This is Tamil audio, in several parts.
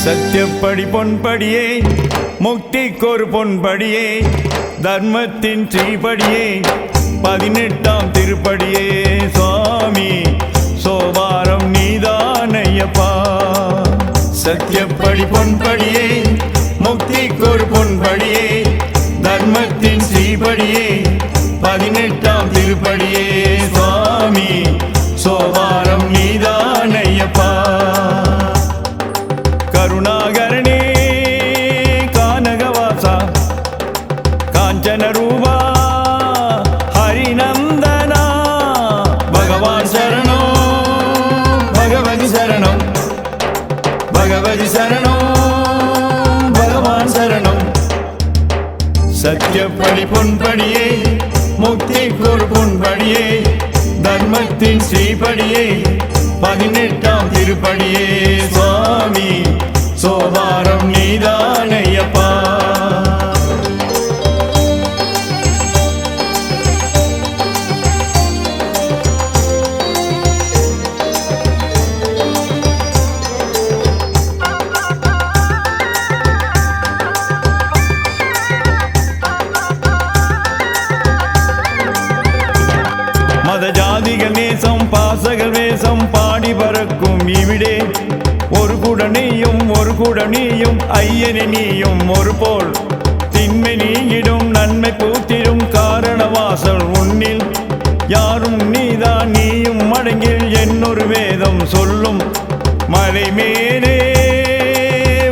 சத்தியப்படி பொன்படியே முக்திக்கொரு பொன்படியே தர்மத்தின் ஸ்ரீபடியே 18ஆம் திருப்படியே சுவாமி சோபாரம் நீதானையப்பா. சத்தியப்படி பொன்படியே முக்திக்கொரு பொன்படியே தர்மத்தின் ஸ்ரீபடியே 18ஆம் திருப்படியே சுவாமி சோபாரம் நீதானையப்பா. கருணாகரணே கானகவாசா காஞ்சன ரூபா ஹரிநந்தனா பகவான் சரணம் பகவதி சரணம் பகவதி சரணம் பகவான் சரணம். சத்தியப்படி பொன்படியே முக்திக்கொரு பொன்படியே தர்மத்தின் ஸ்ரீபடியே 18ஆம் திருப்படியே சுவாமி சோபாரம் நீதானையப்பா. மத ஜாதிகள் நேசம் பாசகள் வேஷம் பாடி பறக்கும் இவிடே ஒரு குடனியும் ஐயனே நீயும் ஒரு போல் திண்மை நீங்கிடும் நன்மை பூத்திடும் காரணவாசல் உன்னில் யாரும் நீதான் நீயும் மடங்கில் என்னொரு வேதம் சொல்லும் மலை மேலே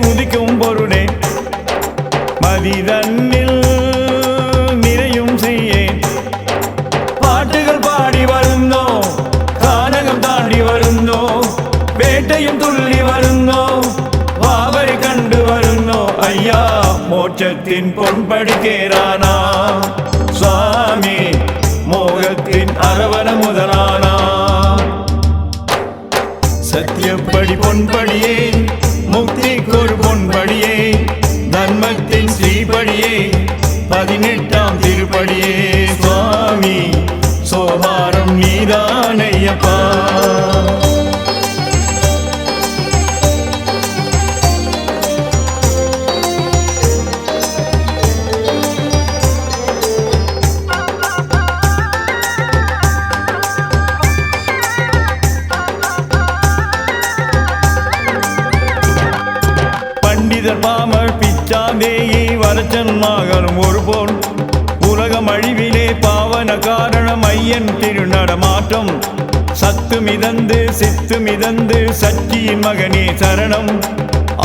உதிக்கும் பொருளே மதிதன்னில் நிறையும் செய்யேன் பாட்டுகள் பாடி வருந்தோ கானகம் தாண்டி வருந்தோ வேட்டையும் துள்ளி வருந்தோ வாவரை கண்டு வருந்தோ ஐயா மோட்சத்தின் பொன்படி கேரானா சுவாமி மோகத்தின் அரவண முதலானா. சத்தியப்படி பொன்படியே முக்திக்கொரு பொன்படியே தர்மத்தின் ஸ்ரீபடியே 18ஆம் திருப்படியே சுவாமி சோபாரம் நீதானையப்பா. பண்டிதர் பாமர் பிச்சாதேயி வரச்சன் மகனும் ஒரு போல் உலகம் அழிவிலே பாவன காரணம் ஐயன் திருநடமாற்றம் சத்து மிதந்து சித்து மிதந்து சச்சியின் மகனே சரணம்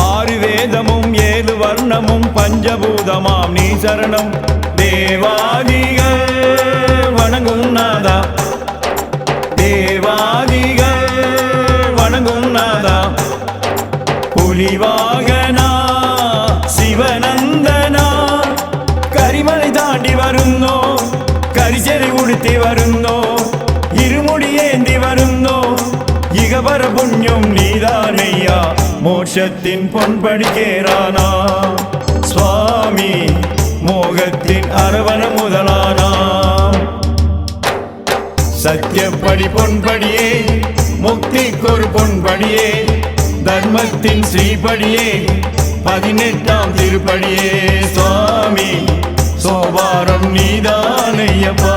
6 வேதமும் 7 வர்ணமும் பஞ்சபூதமாம் நீ சரணம். தேவாதிகள் வணங்கும் நாதா தேவாதிகள் வணங்கும் நாதா புலிவாகனா சிவநந்தனா கரிமலை தாண்டி வருந்தோ கரிச்சரை உடுத்தி வருந்தோ இருமுடி ஏந்தி வருந்தோ இகபர புண்ணியம் நீதானையா மோட்சத்தின் பொன்படி கேரானா சுவாமி மோகத்தின் அரவண முதலானா. சத்தியப்படி பொன்படியே முக்திக்கொரு பொன்படியே தர்மத்தின் ஸ்ரீபடியே 18ஆம் திருப்படியே சுவாமி சோபாரம் நீதானையப்பா.